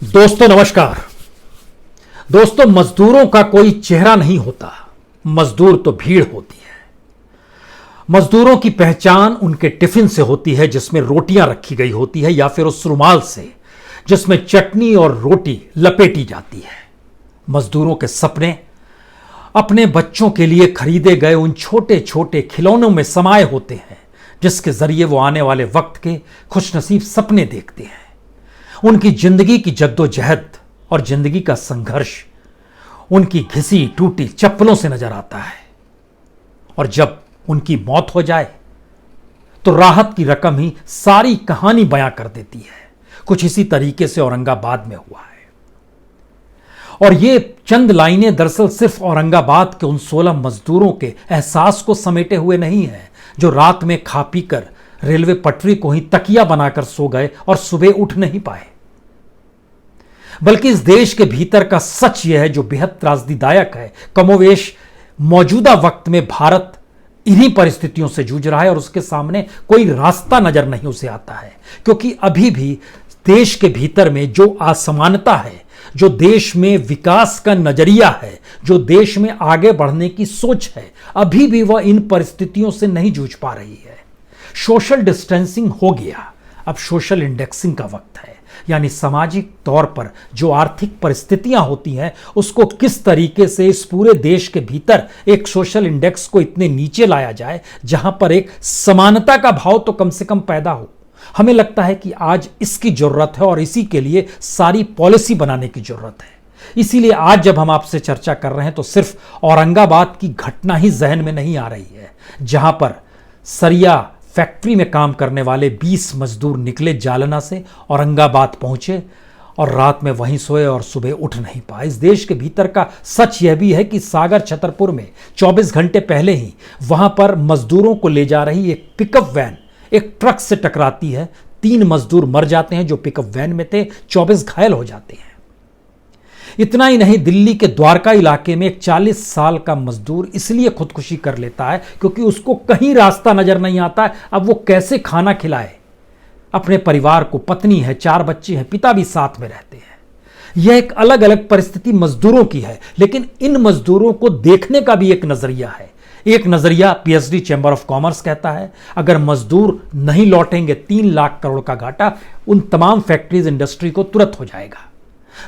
दोस्तों नमस्कार। दोस्तों, मजदूरों का कोई चेहरा नहीं होता, मजदूर तो भीड़ होती है। मजदूरों की पहचान उनके टिफिन से होती है जिसमें रोटियां रखी गई होती है, या फिर उस रुमाल से जिसमें चटनी और रोटी लपेटी जाती है। मजदूरों के सपने अपने बच्चों के लिए खरीदे गए उन छोटे छोटे खिलौनों में समाये होते हैं जिसके जरिए वो आने वाले वक्त के खुशनसीब सपने देखते हैं। उनकी जिंदगी की जद्दोजहद और जिंदगी का संघर्ष उनकी घिसी टूटी चप्पलों से नजर आता है, और जब उनकी मौत हो जाए तो राहत की रकम ही सारी कहानी बयां कर देती है। कुछ इसी तरीके से औरंगाबाद में हुआ है, और ये चंद लाइनें दरअसल सिर्फ औरंगाबाद के उन 16 मजदूरों के एहसास को समेटे हुए नहीं है जो रात में खा पीकर रेलवे पटरी को ही तकिया बनाकर सो गए और सुबह उठ नहीं पाए, बल्कि इस देश के भीतर का सच यह है जो बेहद त्रासदीदायक है। कमोवेश मौजूदा वक्त में भारत इन्हीं परिस्थितियों से जूझ रहा है और उसके सामने कोई रास्ता नजर नहीं उसे आता है, क्योंकि अभी भी देश के भीतर में जो असमानता है, जो देश में विकास का नजरिया है, जो देश में आगे बढ़ने की सोच है, अभी भी वह इन परिस्थितियों से नहीं जूझ पा रही है। सोशल डिस्टेंसिंग हो गया, अब सोशल इंडेक्सिंग का वक्त है, यानी सामाजिक तौर पर जो आर्थिक परिस्थितियां होती हैं उसको किस तरीके से इस पूरे देश के भीतर एक सोशल इंडेक्स को इतने नीचे लाया जाए जहां पर एक समानता का भाव तो कम से कम पैदा हो। हमें लगता है कि आज इसकी जरूरत है और इसी के लिए सारी पॉलिसी बनाने की जरूरत है। इसीलिए आज जब हम आपसे चर्चा कर रहे हैं तो सिर्फ औरंगाबाद की घटना ही जहन में नहीं आ रही है, जहां पर सरिया फैक्ट्री में काम करने वाले 20 मजदूर निकले जालना से, औरंगाबाद पहुंचे और रात में वहीं सोए और सुबह उठ नहीं पाए। इस देश के भीतर का सच यह भी है कि सागर छतरपुर में 24 घंटे पहले ही वहां पर मजदूरों को ले जा रही एक पिकअप वैन एक ट्रक से टकराती है। 3 मजदूर मर जाते हैं जो पिकअप वैन में थे, 24 घायल हो जाते हैं। इतना ही नहीं, दिल्ली के द्वारका इलाके में एक 40 साल का मजदूर इसलिए खुदकुशी कर लेता है क्योंकि उसको कहीं रास्ता नजर नहीं आता है अब वो कैसे खाना खिलाए अपने परिवार को। पत्नी है, 4 बच्चे हैं, पिता भी साथ में रहते हैं। यह एक अलग अलग परिस्थिति मजदूरों की है, लेकिन इन मजदूरों को देखने का भी एक नजरिया है। एक नजरिया पीएचडी चैंबर ऑफ कॉमर्स कहता है अगर मजदूर नहीं लौटेंगे 3 लाख करोड़ का घाटा उन तमाम फैक्ट्रीज इंडस्ट्री को तुरंत हो जाएगा।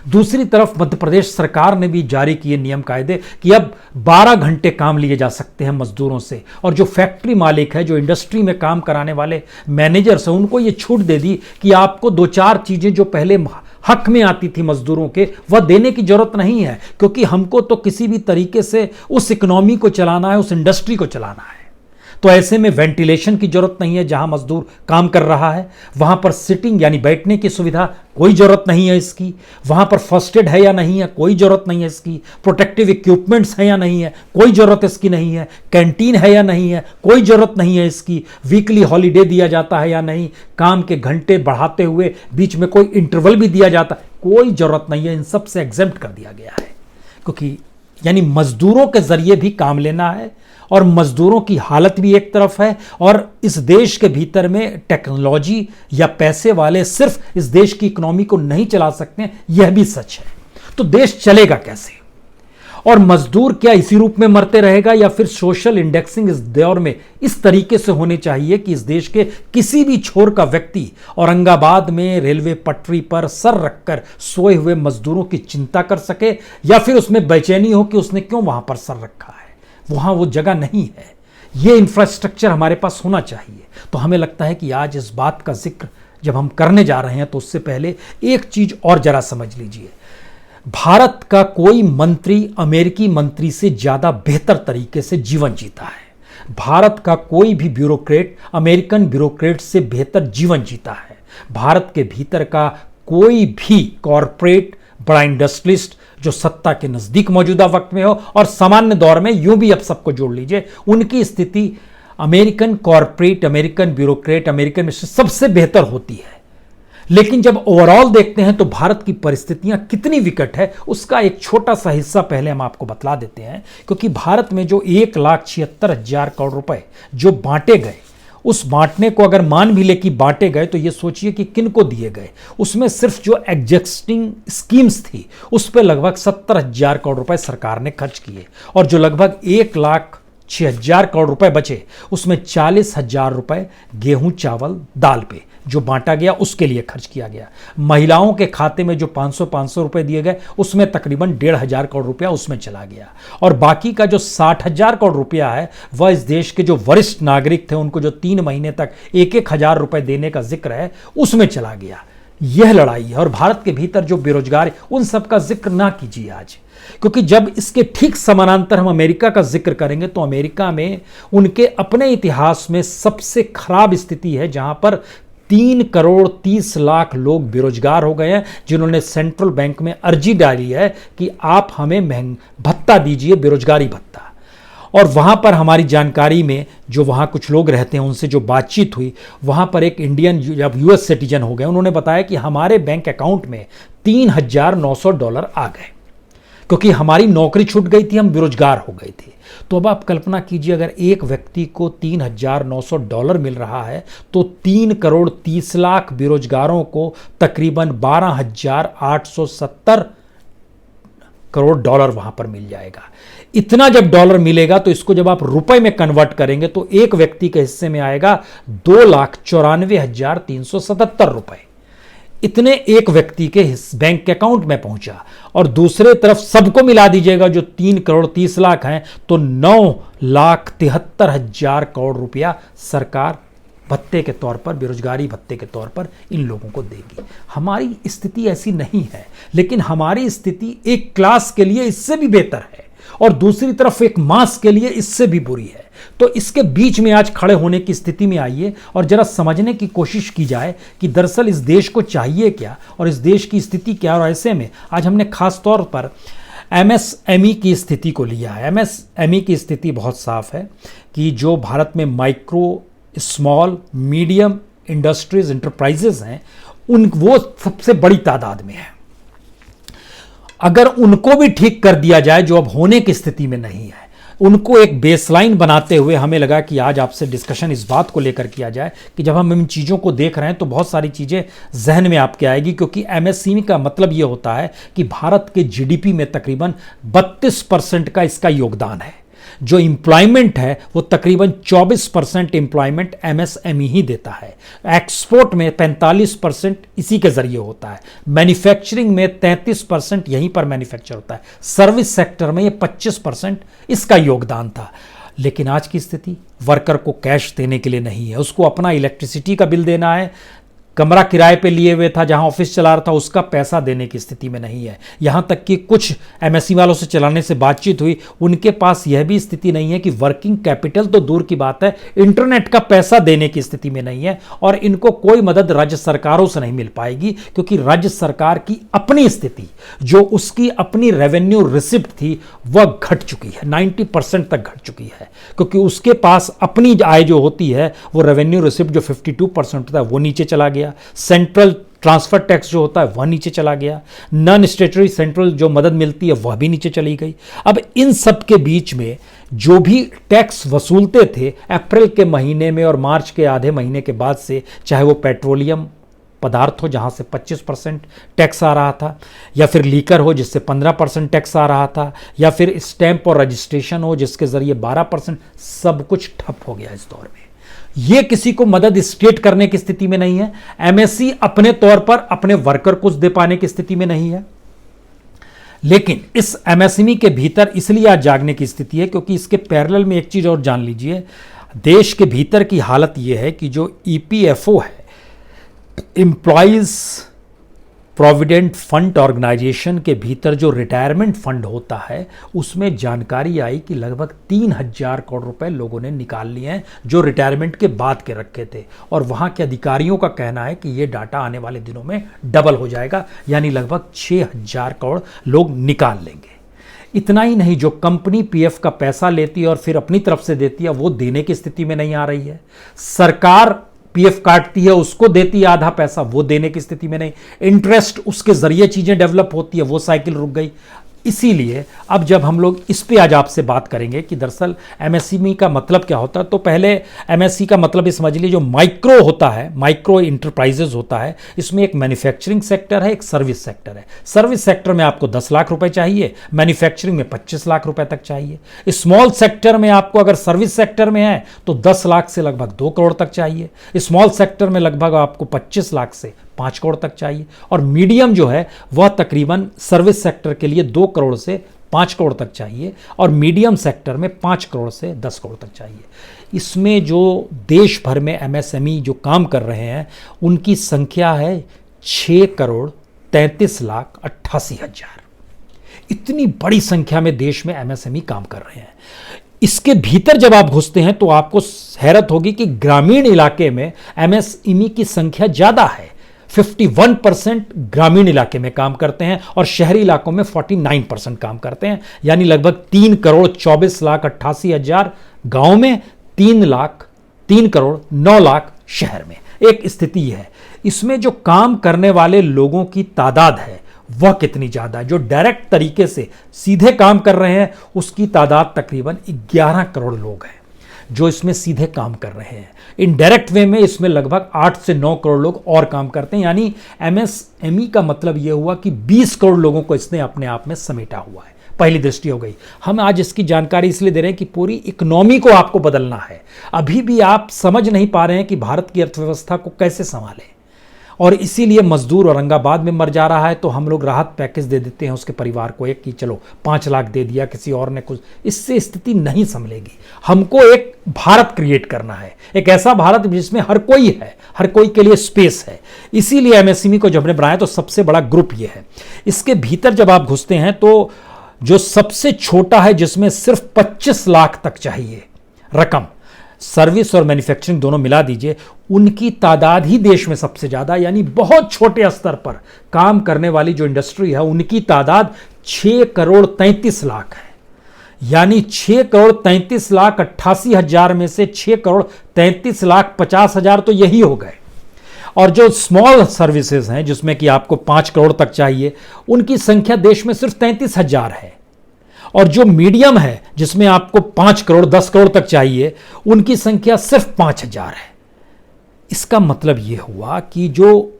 दूसरी तरफ मध्य प्रदेश सरकार ने भी जारी किए नियम कायदे कि अब 12 घंटे काम लिए जा सकते हैं मजदूरों से, और जो फैक्ट्री मालिक है, जो इंडस्ट्री में काम कराने वाले मैनेजर्स हैं, उनको ये छूट दे दी कि आपको 2-4 चीजें जो पहले हक में आती थी मजदूरों के वह देने की जरूरत नहीं है, क्योंकि हमको तो किसी भी तरीके से उस इकोनॉमी को चलाना है, उस इंडस्ट्री को चलाना है। तो ऐसे में वेंटिलेशन की जरूरत नहीं है जहां मजदूर काम कर रहा है, वहां पर सिटिंग यानी बैठने की सुविधा कोई जरूरत नहीं है इसकी, वहां पर फर्स्ट एड है या नहीं है कोई जरूरत नहीं है इसकी, प्रोटेक्टिव इक्विपमेंट्स है या नहीं है कोई जरूरत इसकी नहीं है, कैंटीन है या नहीं है कोई जरूरत नहीं है इसकी, वीकली हॉलीडे दिया जाता है या नहीं, काम के घंटे बढ़ाते हुए बीच में कोई इंटरवल भी दिया जाता है, कोई जरूरत नहीं है। इन सब से एग्जेम्प्ट कर दिया गया है, क्योंकि यानी मजदूरों के जरिए भी काम लेना है और मजदूरों की हालत भी एक तरफ है, और इस देश के भीतर में टेक्नोलॉजी या पैसे वाले सिर्फ इस देश की इकोनॉमी को नहीं चला सकते हैं, यह भी सच है। तो देश चलेगा कैसे, और मजदूर क्या इसी रूप में मरते रहेगा, या फिर सोशल इंडेक्सिंग इस दौर में इस तरीके से होनी चाहिए कि इस देश के किसी भी छोर का व्यक्ति औरंगाबाद में रेलवे पटरी पर सर रखकर सोए हुए मजदूरों की चिंता कर सके, या फिर उसमें बेचैनी हो कि उसने क्यों वहां पर सर रखा है, वहां वो जगह नहीं है। ये इंफ्रास्ट्रक्चर हमारे पास होना चाहिए। तो हमें लगता है कि आज इस बात का जिक्र जब हम करने जा रहे हैं तो उससे पहले एक चीज और जरा समझ लीजिए। भारत का कोई मंत्री अमेरिकी मंत्री से ज्यादा बेहतर तरीके से जीवन जीता है। भारत का कोई भी ब्यूरोक्रेट अमेरिकन ब्यूरोक्रेट से बेहतर जीवन जीता है। भारत के भीतर का कोई भी कॉरपोरेट बड़ा इंडस्ट्रियलिस्ट जो सत्ता के नजदीक मौजूदा वक्त में हो और सामान्य दौर में यूं भी अब सबको जोड़ लीजिए, उनकी स्थिति American corporate, American bureaucrat, American सबसे बेहतर होती है। लेकिन जब ओवरऑल देखते हैं तो भारत की परिस्थितियां कितनी विकट है उसका एक छोटा सा हिस्सा पहले हम आपको बतला देते हैं, क्योंकि भारत में जो 1,76,000 करोड़ रुपए जो बांटे गए उस बांटने को अगर मान भी ले कि बांटे गए तो ये सोचिए कि किन को दिए गए। उसमें सिर्फ जो एग्जिस्टिंग स्कीम्स थी उस पर लगभग 70,000 करोड़ रुपए सरकार ने खर्च किए, और जो लगभग 1,06,000 करोड़ रुपए बचे उसमें 40,000 रुपए गेहूं चावल दाल पे जो बांटा गया उसके लिए खर्च किया गया। महिलाओं के खाते में जो 500 रुपए दिए गए उसमें तकरीबन 1,500 करोड़ रुपया उसमें चला गया, और बाकी का जो 60,000 करोड़ रुपया है वह इस देश के जो वरिष्ठ नागरिक थे उनको जो 3 महीने तक 1,000 रुपए देने का जिक्र है उसमें चला गया। यह लड़ाई है। और भारत के भीतर जो बेरोजगार उन सब का जिक्र ना कीजिए आज, क्योंकि जब इसके ठीक समानांतर हम अमेरिका का जिक्र करेंगे तो अमेरिका में उनके अपने इतिहास में सबसे खराब स्थिति है, जहां पर 3,30,00,000 लोग बेरोजगार हो गए हैं, जिन्होंने सेंट्रल बैंक में अर्जी डाली है कि आप हमें भत्ता दीजिए, बेरोजगारी भत्ता। और वहां पर हमारी जानकारी में जो वहां कुछ लोग रहते हैं उनसे जो बातचीत हुई, वहां पर एक इंडियन जब यूएस सिटीजन हो गए उन्होंने बताया कि हमारे बैंक अकाउंट में $3,900 आ गए, क्योंकि हमारी नौकरी छूट गई थी, हम बेरोजगार हो गए थे। तो अब आप कल्पना कीजिए, अगर एक व्यक्ति को $3,900 मिल रहा है तो 3,30,00,000 बेरोजगारों को तकरीबन $12,870 करोड़ वहां पर मिल जाएगा। इतना जब डॉलर मिलेगा तो इसको जब आप रुपए में कन्वर्ट करेंगे तो एक व्यक्ति के हिस्से में आएगा 2,94,377 रुपए। इतने एक व्यक्ति के बैंक अकाउंट में पहुंचा, और दूसरे तरफ सबको मिला दीजिएगा जो 3,30,00,000 हैं तो 9,73,000 करोड़ रुपया सरकार भत्ते के तौर पर, बेरोजगारी भत्ते के तौर पर इन लोगों को देगी। हमारी स्थिति ऐसी नहीं है, लेकिन हमारी स्थिति एक क्लास के लिए इससे भी बेहतर है और दूसरी तरफ एक मास के लिए इससे भी बुरी है। तो इसके बीच में आज खड़े होने की स्थिति में आइए और जरा समझने की कोशिश की जाए कि दरअसल इस देश को चाहिए क्या और इस देश की स्थिति क्या। और ऐसे में आज हमने खास तौर पर एमएसएमई की स्थिति को लिया है। एमएसएमई की स्थिति बहुत साफ है कि जो भारत में micro, small, medium industries, enterprises हैं, वो सबसे बड़ी तादाद में है। अगर उनको भी ठीक कर दिया जाए, जो अब होने की स्थिति में नहीं है, उनको एक बेसलाइन बनाते हुए हमें लगा कि आज आपसे डिस्कशन इस बात को लेकर किया जाए कि जब हम इन चीज़ों को देख रहे हैं तो बहुत सारी चीज़ें जहन में आपके आएगी, क्योंकि एमएसएमई का मतलब ये होता है कि भारत के जीडीपी में तकरीबन 32% का इसका योगदान है। जो एम्प्लॉयमेंट है वो तकरीबन 24% एम्प्लॉयमेंट एमएसएमई ही देता है। एक्सपोर्ट में 45% इसी के जरिए होता है। मैन्युफैक्चरिंग में 33% यहीं पर मैन्युफैक्चर होता है। सर्विस सेक्टर में ये 25% इसका योगदान था। लेकिन आज की स्थिति वर्कर को कैश देने के लिए नहीं है, उसको अपना इलेक्ट्रिसिटी का बिल देना है, कमरा किराए पे लिए हुए था जहां ऑफिस चला रहा था उसका पैसा देने की स्थिति में नहीं है। यहां तक कि कुछ एमएसएमई वालों से चलाने से बातचीत हुई, उनके पास यह भी स्थिति नहीं है कि वर्किंग कैपिटल तो दूर की बात है, इंटरनेट का पैसा देने की स्थिति में नहीं है। और इनको कोई मदद राज्य सरकारों से नहीं मिल पाएगी, क्योंकि राज्य सरकार की अपनी स्थिति, जो उसकी अपनी रेवेन्यू रिसिप्ट थी, वह घट चुकी है, 90% तक घट चुकी है, क्योंकि उसके पास अपनी आय जो होती है वो रेवेन्यू रिसिप्ट जो 52% होता है वो नीचे चला गया। सेंट्रल ट्रांसफर टैक्स जो होता है वह नीचे चला गया। नॉन स्टेटरी सेंट्रल जो मदद मिलती है वह भी नीचे चली गई। अब इन सब के बीच में जो भी टैक्स वसूलते थे अप्रैल के महीने में और मार्च के आधे महीने के बाद से, चाहे वो पेट्रोलियम पदार्थ हो जहां से 25% टैक्स आ रहा था, या फिर लीकर हो जिससे 15% टैक्स आ रहा था, या फिर स्टैंप और रजिस्ट्रेशन हो जिसके जरिए 12%, सब कुछ ठप हो गया इस दौर में। ये किसी को मदद स्टेट करने की स्थिति में नहीं है। एमएससी अपने तौर पर अपने वर्कर को दे पाने की स्थिति में नहीं है। लेकिन इस एमएसएमई के भीतर इसलिए आज जागने की स्थिति है क्योंकि इसके पैरेलल में एक चीज और जान लीजिए, देश के भीतर की हालत यह है कि जो ईपीएफओ है, एम्प्लॉयज प्रोविडेंट फंड ऑर्गेनाइजेशन के भीतर जो रिटायरमेंट फंड होता है, उसमें जानकारी आई कि लगभग 3,000 करोड़ रुपए लोगों ने निकाल लिए हैं जो रिटायरमेंट के बाद के रखे थे। और वहां के अधिकारियों का कहना है कि यह डाटा आने वाले दिनों में डबल हो जाएगा, यानी लगभग 6,000 करोड़ लोग निकाल लेंगे। इतना ही नहीं, जो कंपनी पीएफ का पैसा लेती है और फिर अपनी तरफ से देती है, वो देने की स्थिति में नहीं आ रही है। सरकार पीएफ काटती है, उसको देती है आधा पैसा, वो देने की स्थिति में नहीं। इंटरेस्ट उसके जरिए चीजें डेवलप होती है, वो साइकिल रुक गई। इसीलिए अब जब हम लोग इस पे आज आपसे बात करेंगे कि दरअसल एमएसएमई का मतलब क्या होता है, तो पहले एमएसई का मतलब समझ लीजिए जो माइक्रो होता है, माइक्रो इंटरप्राइजेज होता है, इसमें एक मैन्युफैक्चरिंग सेक्टर है, एक सर्विस सेक्टर है। सर्विस सेक्टर में आपको 10 लाख रुपए चाहिए, मैन्युफैक्चरिंग में 25 लाख रुपए तक चाहिए। स्मॉल सेक्टर में आपको अगर सर्विस सेक्टर में है तो 10 लाख से लगभग 2 करोड़ तक चाहिए। स्मॉल सेक्टर में लगभग आपको 25 लाख से 5 करोड़ तक चाहिए, और मीडियम जो है वह तकरीबन सर्विस सेक्टर के लिए 2 करोड़ से 5 करोड़ तक चाहिए, और मीडियम सेक्टर में 5 करोड़ से 10 करोड़ तक चाहिए। इसमें जो देश भर में एमएसएमई जो काम कर रहे हैं उनकी संख्या है 6,33,88,000। इतनी बड़ी संख्या में देश में एमएसएमई काम कर रहे हैं। इसके भीतर जब आप घुसते हैं तो आपको हैरत होगी कि ग्रामीण इलाके में एमएसएमई की संख्या ज्यादा है। 51% ग्रामीण इलाके में काम करते हैं और शहरी इलाकों में 49% काम करते हैं, यानी लगभग 3,24,88,000 गांव में, 3,09,00,000 शहर में। एक स्थिति है। इसमें जो काम करने वाले लोगों की तादाद है वह कितनी ज्यादा है। जो डायरेक्ट तरीके से सीधे काम कर रहे हैं उसकी तादाद तकरीबन 11 करोड़ लोग हैं जो इसमें सीधे काम कर रहे हैं। इनडायरेक्ट वे में इसमें लगभग 8 से 9 करोड़ लोग और काम करते हैं, यानी एमएसएमई का मतलब यह हुआ कि 20 करोड़ लोगों को इसने अपने आप में समेटा हुआ है। पहली दृष्टि हो गई। हम आज इसकी जानकारी इसलिए दे रहे हैं कि पूरी इकोनॉमी को आपको बदलना है। अभी भी आप समझ नहीं पा रहे हैं कि भारत की अर्थव्यवस्था को कैसे संभालें, और इसीलिए मजदूर औरंगाबाद में मर जा रहा है तो हम लोग राहत पैकेज दे देते हैं उसके परिवार को, एक कि चलो 5 लाख दे दिया, किसी और ने कुछ। इससे स्थिति नहीं संभलेगी। हमको एक भारत क्रिएट करना है, एक ऐसा भारत जिसमें हर कोई है, हर कोई के लिए स्पेस है। इसीलिए एमएसएमई को जब हमने बनाया तो सबसे बड़ा ग्रुप ये है। इसके भीतर जब आप घुसते हैं तो जो सबसे छोटा है जिसमें सिर्फ 25 लाख तक चाहिए रकम, सर्विस और मैन्युफैक्चरिंग दोनों मिला दीजिए, उनकी तादाद ही देश में सबसे ज्यादा, यानी बहुत छोटे स्तर पर काम करने वाली जो इंडस्ट्री है उनकी तादाद 6,33,00,000 है। यानी 6,33,88,000 में से 6,33,50,000 तो यही हो गए। और जो स्मॉल सर्विसेज हैं जिसमें कि आपको 5 करोड़ तक चाहिए, उनकी संख्या देश में सिर्फ 33,000 है। और जो मीडियम है जिसमें आपको 5 करोड़ 10 करोड़ तक चाहिए, उनकी संख्या सिर्फ 5,000 है। इसका मतलब यह हुआ कि जो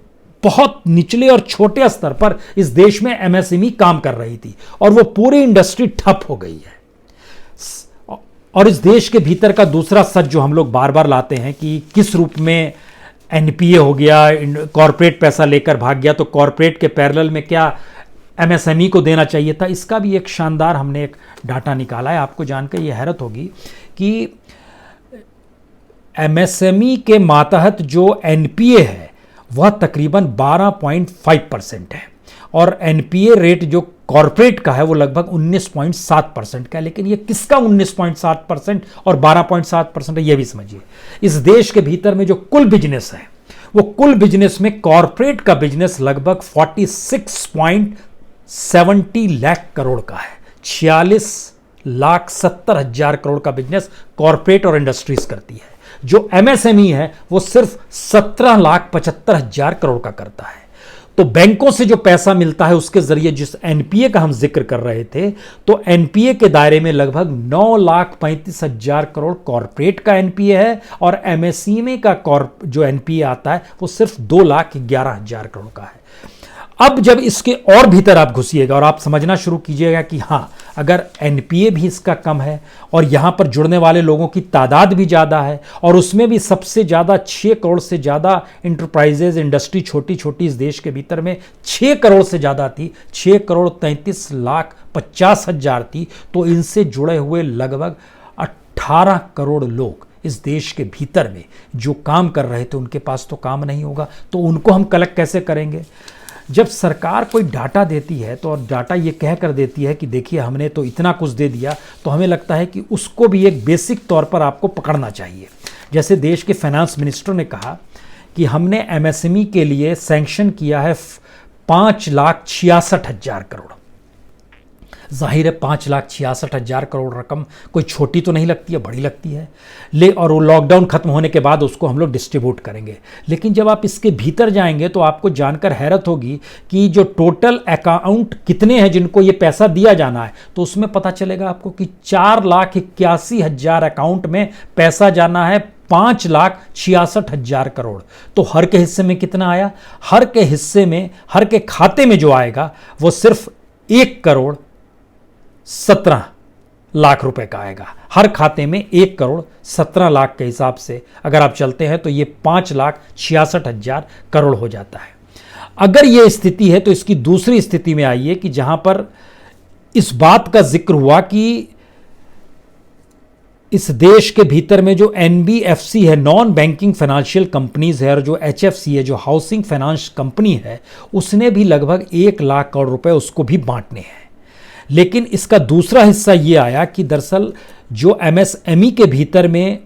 बहुत निचले और छोटे स्तर पर इस देश में एमएसएमई काम कर रही थी और वो पूरी इंडस्ट्री ठप हो गई है। और इस देश के भीतर का दूसरा सच जो हम लोग बार बार लाते हैं कि किस रूप में एनपीए हो गया, कॉरपोरेट पैसा लेकर भाग गया, तो कॉरपोरेट के पैरेलल में क्या एमएसएमई को देना चाहिए था। इसका भी एक शानदार हमने एक डाटा निकाला है। आपको जानकर ये हैरत होगी कि एमएसएमई के मातहत जो एनपीए है वह तकरीबन 12.5% है, और एनपीए रेट जो कॉरपोरेट का है वो लगभग 19.7% का है। लेकिन ये किसका 19.7% और 12.7% है, ये भी समझिए। इस देश के भीतर में जो कुल बिजनेस है वो कुल बिजनेस में कॉरपोरेट का बिजनेस लगभग 46.70 लाख करोड़ का है। 46,70,000 करोड़ का बिजनेस कॉरपोरेट और इंडस्ट्रीज करती है। जो एमएसएमई है वो सिर्फ 17,75,000 करोड़ का करता है। तो बैंकों से जो पैसा मिलता है उसके जरिए, जिस एनपीए का हम जिक्र कर रहे थे, तो एनपीए के दायरे में लगभग 9,35,000 करोड़ कॉरपोरेट का एनपीए है, और एमएसएमई का जो एनपीए आता है वो सिर्फ 2,11,000 करोड़ का है। अब जब इसके और भीतर आप घुसिएगा और आप समझना शुरू कीजिएगा कि हाँ, अगर एनपीए भी इसका कम है और यहां पर जुड़ने वाले लोगों की तादाद भी ज्यादा है, और उसमें भी सबसे ज्यादा 6 करोड़ से ज्यादा इंटरप्राइजेज, इंडस्ट्री छोटी छोटी इस देश के भीतर में 6 करोड़ से ज्यादा थी, 6,33,50,000 थी, तो इनसे जुड़े हुए लगभग 18 करोड़ लोग इस देश के भीतर में जो काम कर रहे थे, उनके पास तो काम नहीं होगा। तो उनको हम कलेक्ट कैसे करेंगे। जब सरकार कोई डाटा देती है तो डाटा ये कह कर देती है कि देखिए हमने तो इतना कुछ दे दिया, तो हमें लगता है कि उसको भी एक बेसिक तौर पर आपको पकड़ना चाहिए। जैसे देश के फाइनेंस मिनिस्टर ने कहा कि हमने एमएसएमई के लिए सैंक्शन किया है 5,66,000 करोड़। जाहिर है 5,66,000 करोड़ रकम कोई छोटी तो नहीं लगती है, बड़ी लगती है। और वो लॉकडाउन खत्म होने के बाद उसको हम लोग डिस्ट्रीब्यूट करेंगे। लेकिन जब आप इसके भीतर जाएंगे तो आपको जानकर हैरत होगी कि जो टोटल अकाउंट कितने हैं जिनको ये पैसा दिया जाना है, तो उसमें पता चलेगा आपको कि 4,81,000 अकाउंट में पैसा जाना है, 5,66,000 करोड़। तो हर के हिस्से में कितना आया? हर के हिस्से में, हर के खाते में जो आएगा वो सिर्फ 1,17,00,000 रुपए का आएगा। हर खाते में 1,17,00,000 के हिसाब से अगर आप चलते हैं तो ये 5,66,000 करोड़ हो जाता है। अगर ये स्थिति है तो इसकी दूसरी स्थिति में आइए कि जहां पर इस बात का जिक्र हुआ कि इस देश के भीतर में जो एनबीएफसी है, नॉन बैंकिंग फाइनेंशियल कंपनीज है, और जो एचएफसी है, जो हाउसिंग फाइनेंस कंपनी है, उसने भी लगभग 1,00,000 करोड़ रुपए उसको भी बांटने हैं। लेकिन इसका दूसरा हिस्सा यह आया कि दरअसल जो एमएसएमई के भीतर में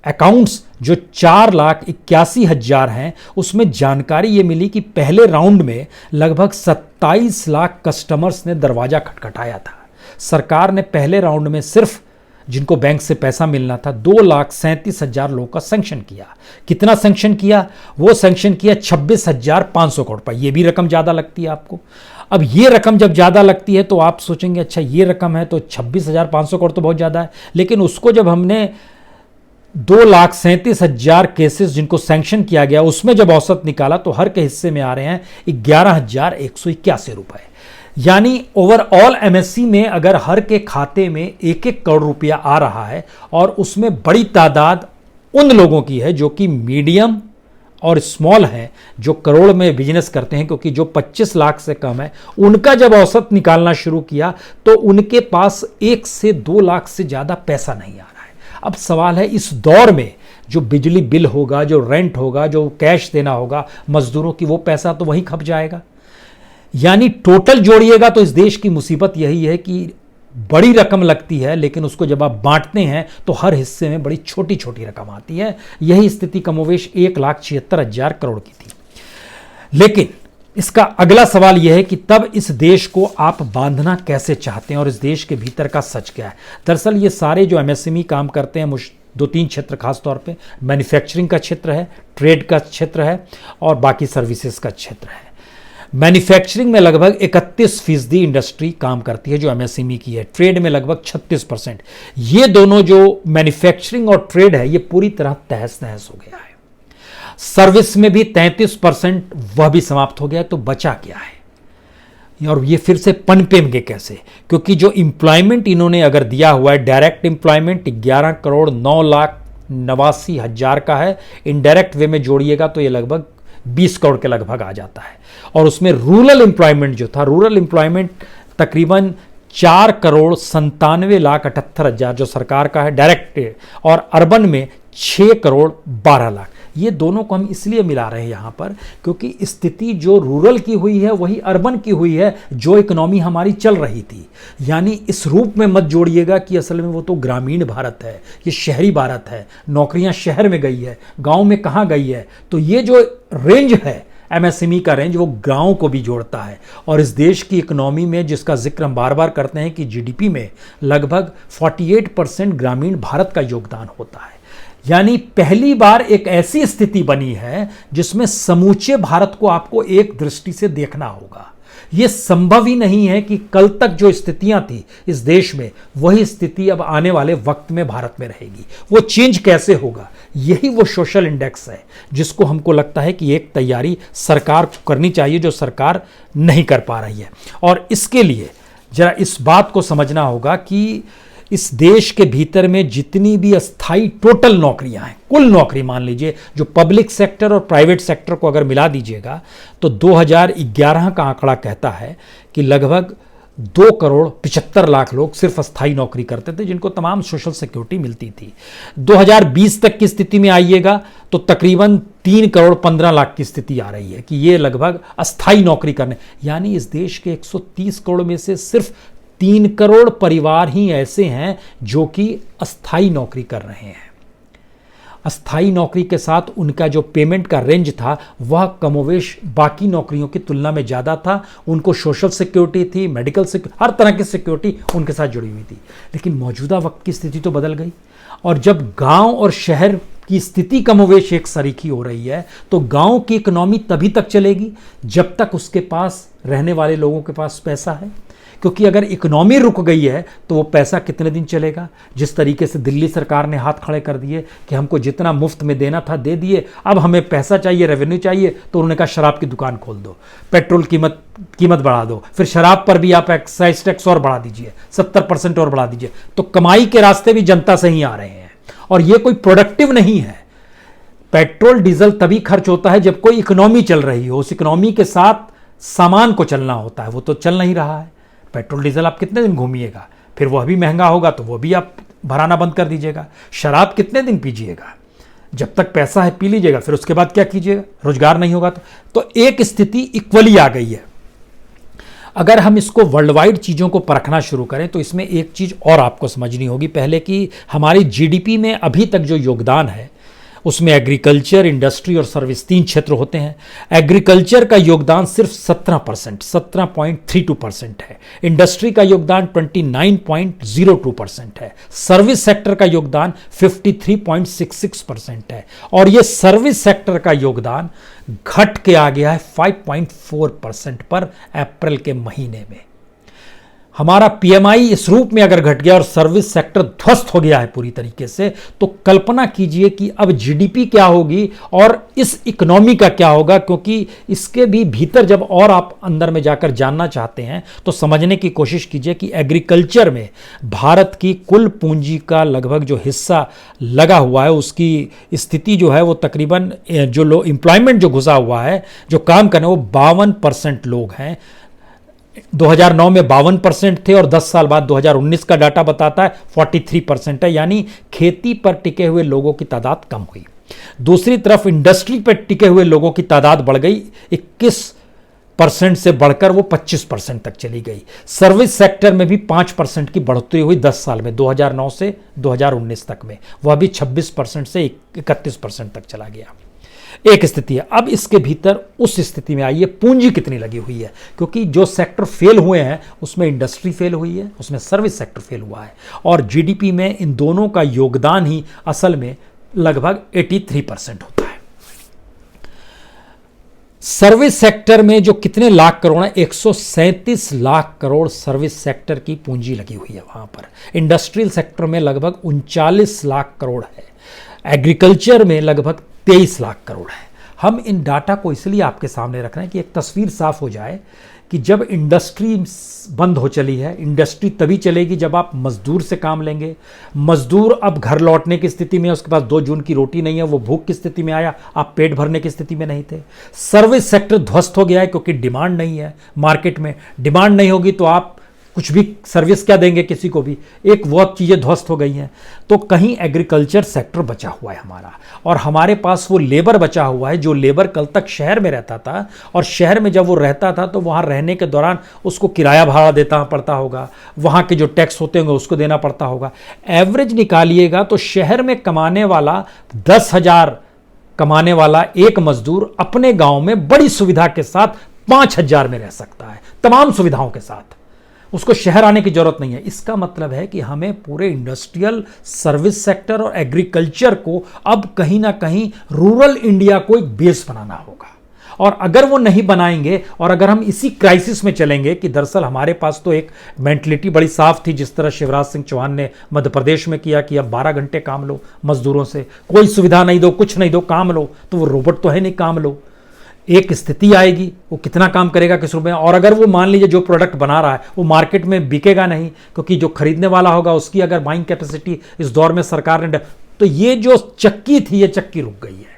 अकाउंट्स जो 4,81,000 हैं, उसमें जानकारी ये मिली कि पहले राउंड में लगभग 27 लाख कस्टमर्स ने दरवाजा खटखटाया था। सरकार ने पहले राउंड में सिर्फ जिनको बैंक से पैसा मिलना था 2,37,000 लोगों का सैंक्शन किया। कितना सैंक्शन किया? वो सैंक्शन किया 26,500 करोड़ रुपए। ये भी रकम ज़्यादा लगती है आपको। अब ये रकम जब ज़्यादा लगती है तो आप सोचेंगे अच्छा ये रकम है तो 26,500 करोड़ तो बहुत ज़्यादा है। लेकिन उसको जब हमने 2,37,000 केसेस जिनको सैंक्शन किया गया उसमें जब औसत निकाला तो हर के हिस्से में आ रहे हैं 11,181 रुपए। यानी ओवरऑल एमएससी में अगर हर के खाते में 1-1 करोड़ रुपया आ रहा है और उसमें बड़ी तादाद उन लोगों की है जो कि मीडियम और स्मॉल हैं, जो करोड़ में बिजनेस करते हैं, क्योंकि जो 25 लाख से कम है उनका जब औसत निकालना शुरू किया तो उनके पास 1 से 2 लाख से ज़्यादा पैसा नहीं आ रहा है। अब सवाल है इस दौर में जो बिजली बिल होगा, जो रेंट होगा, जो कैश देना होगा मजदूरों की, वो पैसा तो वहीं खप जाएगा। यानी टोटल जोड़िएगा तो इस देश की मुसीबत यही है कि बड़ी रकम लगती है लेकिन उसको जब आप बांटते हैं तो हर हिस्से में बड़ी छोटी छोटी रकम आती है। यही स्थिति कमोवेश 1,76,000 करोड़ की थी। लेकिन इसका अगला सवाल यह है कि तब इस देश को आप बांधना कैसे चाहते हैं और इस देश के भीतर का सच क्या है? दरअसल ये सारे जो एमएसएमई काम करते हैं 2-3 क्षेत्र, खास तौर पे मैन्युफैक्चरिंग का क्षेत्र है, ट्रेड का क्षेत्र है और बाकी सर्विसेज का क्षेत्र है। मैन्युफैक्चरिंग में लगभग 31% इंडस्ट्री काम करती है जो एमएसएमई की है, ट्रेड में लगभग 36%। ये दोनों जो मैन्युफैक्चरिंग और ट्रेड है ये पूरी तरह तहस नहस हो गया है। सर्विस में भी 33% वह भी समाप्त हो गया। तो बचा क्या है? और ये फिर से पनपेंगे कैसे? क्योंकि जो एम्प्लॉयमेंट इन्होंने अगर दिया हुआ है, डायरेक्ट एम्प्लॉयमेंट 11,09,89,000 का है, इनडायरेक्ट वे में जोड़िएगा तो ये लगभग 20 करोड़ के लगभग आ जाता है। और उसमें रूरल एम्प्लॉयमेंट जो था, रूरल एम्प्लॉयमेंट तकरीबन 4,97,78,000 जो सरकार का है डायरेक्ट, और अर्बन में 6,12,00,000। ये दोनों को हम इसलिए मिला रहे हैं यहां पर क्योंकि स्थिति जो रूरल की हुई है वही अर्बन की हुई है, जो इकोनॉमी हमारी चल रही थी। यानी इस रूप में मत जोड़िएगा कि असल में वो तो ग्रामीण भारत है, ये शहरी भारत है, नौकरियां शहर में गई है, गांव में कहां गई है। तो ये जो रेंज है एमएसएमई का रेंज, वो गांव को भी जोड़ता है। और इस देश की इकोनॉमी में जिसका जिक्र हम बार बार करते हैं कि जीडीपी में लगभग 48% ग्रामीण भारत का योगदान होता है। यानी पहली बार एक ऐसी स्थिति बनी है जिसमें समूचे भारत को आपको एक दृष्टि से देखना होगा। यह संभव ही नहीं है कि कल तक जो स्थितियां थी इस देश में वही स्थिति अब आने वाले वक्त में भारत में रहेगी। वो चेंज कैसे होगा? यही वो सोशल इंडेक्स है जिसको हमको लगता है कि एक तैयारी सरकार को करनी चाहिए, जो सरकार नहीं कर पा रही है। और इसके लिए जरा इस बात को समझना होगा कि इस देश के भीतर में जितनी भी अस्थाई टोटल नौकरियां हैं, कुल नौकरी मान लीजिए जो पब्लिक सेक्टर और प्राइवेट सेक्टर को अगर मिला दीजिएगा तो 2011 का आंकड़ा कहता है कि लगभग 2,75,00,000 लोग सिर्फ अस्थाई नौकरी करते थे जिनको तमाम सोशल सिक्योरिटी मिलती थी। 2020 तक की स्थिति में आइएगा तो तकरीबन 3,15,00,000 की स्थिति आ रही है कि ये लगभग अस्थाई नौकरी करने, यानी इस देश के 130 करोड़ में से सिर्फ 3 करोड़ परिवार ही ऐसे हैं जो कि अस्थाई नौकरी कर रहे हैं। अस्थाई नौकरी के साथ उनका जो पेमेंट का रेंज था वह कमोवेश बाकी नौकरियों की तुलना में ज़्यादा था। उनको सोशल सिक्योरिटी थी, मेडिकल सिक्योरिटी, हर तरह की सिक्योरिटी उनके साथ जुड़ी हुई थी। लेकिन मौजूदा वक्त की स्थिति तो बदल गई, और जब गांव और शहर की स्थिति कमोवेश एक सरीखी हो रही है तो गांव की इकोनॉमी तभी तक चलेगी जब तक उसके पास रहने वाले लोगों के पास पैसा है। क्योंकि अगर इकोनॉमी रुक गई है तो वो पैसा कितने दिन चलेगा। जिस तरीके से दिल्ली सरकार ने हाथ खड़े कर दिए कि हमको जितना मुफ्त में देना था दे दिए, अब हमें पैसा चाहिए, रेवेन्यू चाहिए, तो उन्होंने कहा शराब की दुकान खोल दो, पेट्रोल कीमत बढ़ा दो, फिर शराब पर भी आप एक्साइज टैक्स और बढ़ा दीजिए, 70% और बढ़ा दीजिए। तो कमाई के रास्ते भी जनता से ही आ रहे हैं, और ये कोई प्रोडक्टिव नहीं है। पेट्रोल डीजल तभी खर्च होता है जब कोई इकोनॉमी चल रही हो, उस इकोनॉमी के साथ सामान को चलना होता है, वो तो चल नहीं रहा है। पेट्रोल डीजल आप कितने दिन घूमिएगा, फिर वह भी महंगा होगा तो वो भी आप भराना बंद कर दीजिएगा। शराब कितने दिन पीजिएगा, जब तक पैसा है पी लीजिएगा, फिर उसके बाद क्या कीजिएगा, रोजगार नहीं होगा तो एक स्थिति इक्वली आ गई है। अगर हम इसको वर्ल्ड वाइड चीज़ों को परखना शुरू करें तो इसमें एक चीज़ और आपको समझनी होगी पहले, कि हमारी जीडीपी में अभी तक जो योगदान है उसमें एग्रीकल्चर, इंडस्ट्री और सर्विस 3 क्षेत्र होते हैं। एग्रीकल्चर का योगदान सिर्फ 17%, 17.32% है। इंडस्ट्री का योगदान 29.02% है। सर्विस सेक्टर का योगदान 53.66% है। और ये सर्विस सेक्टर का योगदान घट के आ गया है 5.4% पर अप्रैल के महीने में। हमारा पीएमआई इस रूप में अगर घट गया और सर्विस सेक्टर ध्वस्त हो गया है पूरी तरीके से, तो कल्पना कीजिए कि अब जीडीपी क्या होगी और इस इकोनॉमी का क्या होगा। क्योंकि इसके भी भीतर जब और आप अंदर में जाकर जानना चाहते हैं तो समझने की कोशिश कीजिए कि एग्रीकल्चर में भारत की कुल पूंजी का लगभग जो हिस्सा लगा हुआ है, उसकी स्थिति जो है वो तकरीबन जो लोग एम्प्लॉयमेंट जो घुसा हुआ है, जो काम करने, वो 52% लोग हैं। 2009 में 52% थे और 10 साल बाद 2019 का डाटा बताता है 43% है, यानी खेती पर टिके हुए लोगों की तादाद कम हुई। दूसरी तरफ इंडस्ट्री पर टिके हुए लोगों की तादाद बढ़ गई, 21% से बढ़कर वो 25% तक चली गई। सर्विस सेक्टर में भी 5% की बढ़ोतरी हुई 10 साल में, 2009 से 2019 तक में, वह भी 26% से 31% तक चला गया। एक स्थिति है। अब इसके भीतर उस स्थिति में आइए पूंजी कितनी लगी हुई है, क्योंकि जो सेक्टर फेल हुए हैं उसमें इंडस्ट्री फेल हुई है, उसमें सर्विस सेक्टर फेल हुआ है, और जीडीपी में इन दोनों का योगदान ही असल में लगभग 83% होता है। सर्विस सेक्टर में जो कितने लाख करोड़ है, 137 लाख करोड़ सर्विस सेक्टर की पूंजी लगी हुई है वहां पर। इंडस्ट्रियल सेक्टर में लगभग 39 लाख करोड़ है। एग्रीकल्चर में लगभग 23 लाख करोड़ है। हम इन डाटा को इसलिए आपके सामने रख रहे हैं कि एक तस्वीर साफ हो जाए कि जब इंडस्ट्री बंद हो चली है, इंडस्ट्री तभी चलेगी जब आप मजदूर से काम लेंगे। मजदूर अब घर लौटने की स्थिति में है, उसके पास 2 जून की रोटी नहीं है, वो भूख की स्थिति में आया, आप पेट भरने की स्थिति में नहीं थे। सर्विस सेक्टर ध्वस्त हो गया है क्योंकि डिमांड नहीं है मार्केट में। डिमांड नहीं होगी तो आप कुछ भी सर्विस क्या देंगे किसी को भी, एक वो चीज़ें ध्वस्त हो गई हैं। तो कहीं एग्रीकल्चर सेक्टर बचा हुआ है हमारा, और हमारे पास वो लेबर बचा हुआ है जो लेबर कल तक शहर में रहता था, और शहर में जब वो रहता था तो वहाँ रहने के दौरान उसको किराया भाड़ा देना पड़ता होगा, वहाँ के जो टैक्स होते होंगे उसको देना पड़ता होगा। एवरेज निकालिएगा तो शहर में कमाने वाला 10,000 कमाने वाला एक मजदूर अपने गाँव में बड़ी सुविधा के साथ 5,000 में रह सकता है, तमाम सुविधाओं के साथ। उसको शहर आने की जरूरत नहीं है। इसका मतलब है कि हमें पूरे इंडस्ट्रियल, सर्विस सेक्टर और एग्रीकल्चर को अब कहीं ना कहीं रूरल इंडिया को एक बेस बनाना होगा। और अगर वो नहीं बनाएंगे और अगर हम इसी क्राइसिस में चलेंगे कि दरअसल हमारे पास तो एक मेंटलिटी बड़ी साफ थी, जिस तरह शिवराज सिंह चौहान ने मध्य प्रदेश में किया कि अब 12 घंटे काम लो मजदूरों से, कोई सुविधा नहीं दो, कुछ नहीं दो, काम लो। तो वो रोबोट तो है नहीं, काम लो। एक स्थिति आएगी, वो कितना काम करेगा किस रूप में, और अगर वो मान लीजिए जो प्रोडक्ट बना रहा है वो मार्केट में बिकेगा नहीं, क्योंकि जो खरीदने वाला होगा उसकी अगर बाइंग कैपेसिटी इस दौर में सरकार ने, तो ये जो चक्की थी ये चक्की रुक गई है।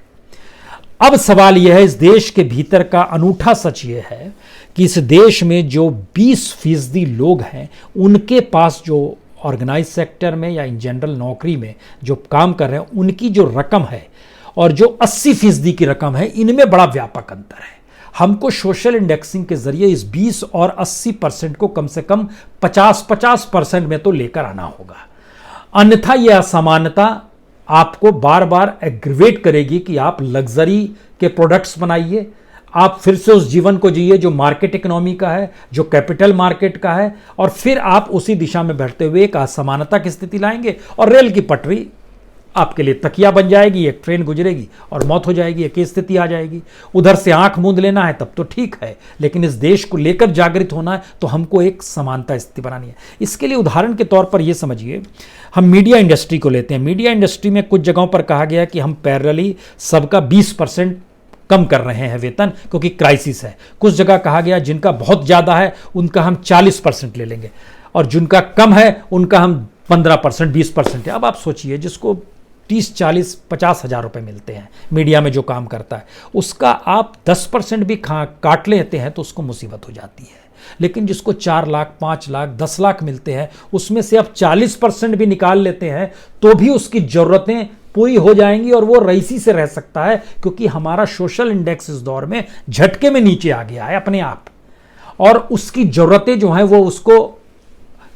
अब सवाल यह है, इस देश के भीतर का अनूठा सच ये है कि इस देश में जो 20% लोग हैं उनके पास जो ऑर्गेनाइज सेक्टर में या इन जनरल नौकरी में जो काम कर रहे हैं उनकी जो रकम है और जो 80% की रकम है, इनमें बड़ा व्यापक अंतर है। हमको सोशल इंडेक्सिंग के जरिए इस 20 और 80% को कम से कम 50% में तो लेकर आना होगा, अन्यथा यह असमानता आपको बार बार एग्रीवेट करेगी कि आप लग्जरी के प्रोडक्ट्स बनाइए, आप फिर से उस जीवन को जिए जो मार्केट इकोनॉमी का है, जो कैपिटल मार्केट का है, और फिर आप उसी दिशा में बढ़ते हुए एक असमानता की स्थिति लाएंगे और रेल की पटरी आपके लिए तकिया बन जाएगी, एक ट्रेन गुजरेगी और मौत हो जाएगी, एक स्थिति आ जाएगी। उधर से आंख मूंद लेना है तब तो ठीक है, लेकिन इस देश को लेकर जागृत होना है तो हमको एक समानता स्थिति बनानी है। इसके लिए उदाहरण के तौर पर यह समझिए, हम मीडिया इंडस्ट्री को लेते हैं। मीडिया इंडस्ट्री में कुछ जगहों पर कहा गया कि हम पैरेलली सबका 20% कम कर रहे हैं वेतन क्योंकि क्राइसिस है। कुछ जगह कहा गया जिनका बहुत ज़्यादा है उनका हम 40% ले लेंगे और जिनका कम है उनका हम 15%, 20% है। अब आप सोचिए, जिसको 30, 40, 50 हज़ार रुपये मिलते हैं मीडिया में जो काम करता है, उसका आप 10% भी काट लेते हैं तो उसको मुसीबत हो जाती है। लेकिन जिसको 4 लाख, 5 लाख, 10 लाख मिलते हैं, उसमें से आप 40% भी निकाल लेते हैं तो भी उसकी ज़रूरतें पूरी हो जाएंगी और वो रईसी से रह सकता है, क्योंकि हमारा सोशल इंडेक्स इस दौर में झटके में नीचे आ गया है अपने आप, और उसकी ज़रूरतें जो हैं वो उसको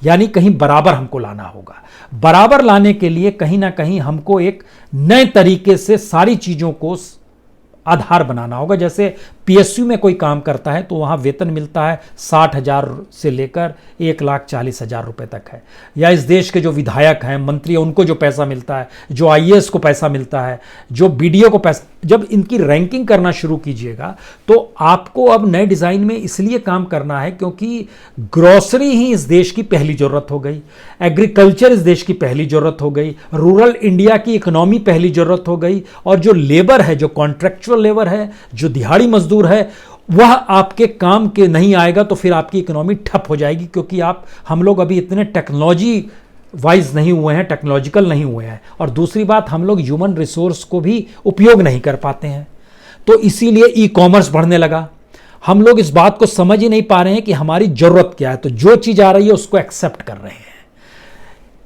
यानी कहीं बराबर हमको लाना होगा। बराबर लाने के लिए कहीं ना कहीं हमको एक नए तरीके से सारी चीज़ों को आधार बनाना होगा। जैसे पीएसयू में कोई काम करता है तो वहाँ वेतन मिलता है 60,000 से लेकर 1,40,000 रुपये तक है, या इस देश के जो विधायक हैं, मंत्री हैं, उनको जो पैसा मिलता है, जो आईएएस को पैसा मिलता है, जो बीडीओ को पैसा, जब इनकी रैंकिंग करना शुरू कीजिएगा तो आपको अब नए डिज़ाइन में इसलिए काम करना है क्योंकि ग्रोसरी ही इस देश की पहली ज़रूरत हो गई, एग्रीकल्चर इस देश की पहली ज़रूरत हो गई, रूरल इंडिया की इकोनॉमी पहली ज़रूरत हो गई, और जो लेबर है, जो कॉन्ट्रैक्चुअल लेबर है, जो दिहाड़ी मजदूर है, वह आपके काम के नहीं आएगा तो फिर आपकी इकोनॉमी ठप हो जाएगी, क्योंकि हम लोग अभी इतने टेक्नोलॉजी वाइज नहीं हुए हैं, टेक्नोलॉजिकल नहीं हुए हैं, और दूसरी बात हम लोग ह्यूमन रिसोर्स को भी उपयोग नहीं कर पाते हैं। तो इसीलिए ई कॉमर्स बढ़ने लगा। हम लोग इस बात को समझ ही नहीं पा रहे हैं कि हमारी जरूरत क्या है, तो जो चीज आ रही है उसको एक्सेप्ट कर रहे हैं।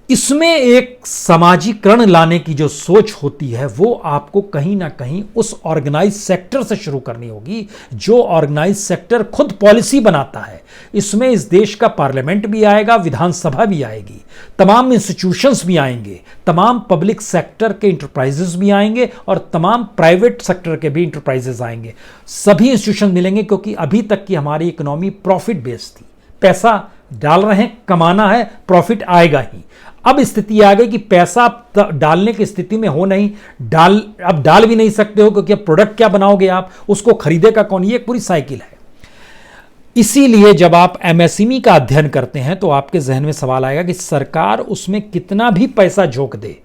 इसमें एक सामाजिकरण लाने की जो सोच होती है वो आपको कहीं ना कहीं उस ऑर्गेनाइज सेक्टर से शुरू करनी होगी, जो ऑर्गेनाइज सेक्टर खुद पॉलिसी बनाता है। इसमें इस देश का पार्लियामेंट भी आएगा, विधानसभा भी आएगी, तमाम इंस्टीट्यूशंस भी आएंगे, तमाम पब्लिक सेक्टर के इंटरप्राइजेस भी आएंगे और तमाम प्राइवेट सेक्टर के भी इंटरप्राइजेस आएंगे। सभी इंस्टीट्यूशन मिलेंगे, क्योंकि अभी तक की हमारी इकोनॉमी प्रॉफिट बेस्ड थी। पैसा डाल रहे हैं, कमाना है, प्रॉफिट आएगा ही। अब स्थिति आ गई कि पैसा डालने की स्थिति में हो नहीं, अब डाल भी नहीं सकते हो, क्योंकि अब प्रोडक्ट क्या बनाओगे आप, उसको खरीदेगा कौन, ये एक पूरी साइकिल है। इसीलिए जब आप एमएसएमई का अध्ययन करते हैं तो आपके जहन में सवाल आएगा कि सरकार उसमें कितना भी पैसा झोंक दे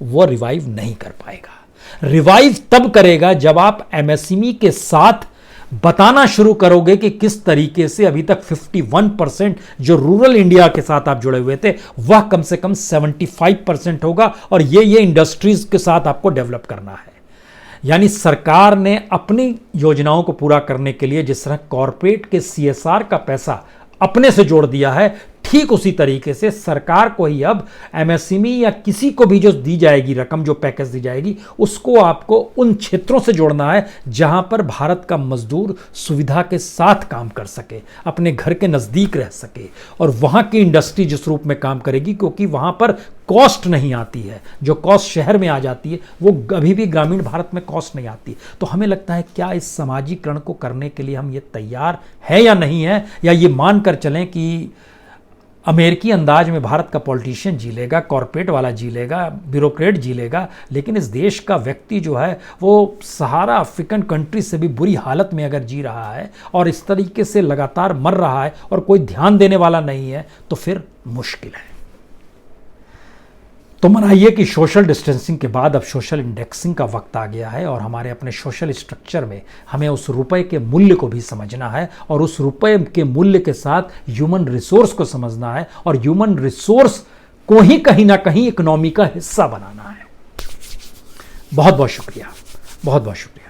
वो रिवाइव नहीं कर पाएगा। रिवाइव तब करेगा जब आप एमएसएमई के साथ बताना शुरू करोगे कि किस तरीके से अभी तक 51% जो रूरल इंडिया के साथ आप जुड़े हुए थे वह कम से कम 75% होगा, और ये इंडस्ट्रीज के साथ आपको डेवलप करना है। यानी सरकार ने अपनी योजनाओं को पूरा करने के लिए जिस तरह कॉरपोरेट के सीएसआर का पैसा अपने से जोड़ दिया है, ठीक उसी तरीके से सरकार को ही अब एमएसएमई या किसी को भी जो दी जाएगी रकम, जो पैकेज दी जाएगी, उसको आपको उन क्षेत्रों से जोड़ना है जहां पर भारत का मजदूर सुविधा के साथ काम कर सके, अपने घर के नज़दीक रह सके, और वहां की इंडस्ट्री जिस रूप में काम करेगी, क्योंकि वहां पर कॉस्ट नहीं आती है। जो कॉस्ट शहर में आ जाती है वो अभी भी ग्रामीण भारत में कॉस्ट नहीं आती। तो हमें लगता है क्या इस सामाजिकरण को करने के लिए हम ये तैयार है या नहीं है, या ये मान कर चलें कि अमेरिकी अंदाज में भारत का पॉलिटिशियन जी लेगा, कॉरपोरेट वाला जी लेगा, ब्यूरोक्रेट जी लेगा, लेकिन इस देश का व्यक्ति जो है वो सहारा अफ्रीकन कंट्री से भी बुरी हालत में अगर जी रहा है और इस तरीके से लगातार मर रहा है और कोई ध्यान देने वाला नहीं है, तो फिर मुश्किल है। तो मनाइए कि सोशल डिस्टेंसिंग के बाद अब सोशल इंडेक्सिंग का वक्त आ गया है, और हमारे अपने सोशल स्ट्रक्चर में हमें उस रुपए के मूल्य को भी समझना है, और उस रुपए के मूल्य के साथ ह्यूमन रिसोर्स को समझना है, और ह्यूमन रिसोर्स को ही कहीं ना कहीं इकोनॉमी का हिस्सा बनाना है। बहुत बहुत शुक्रिया, बहुत बहुत शुक्रिया।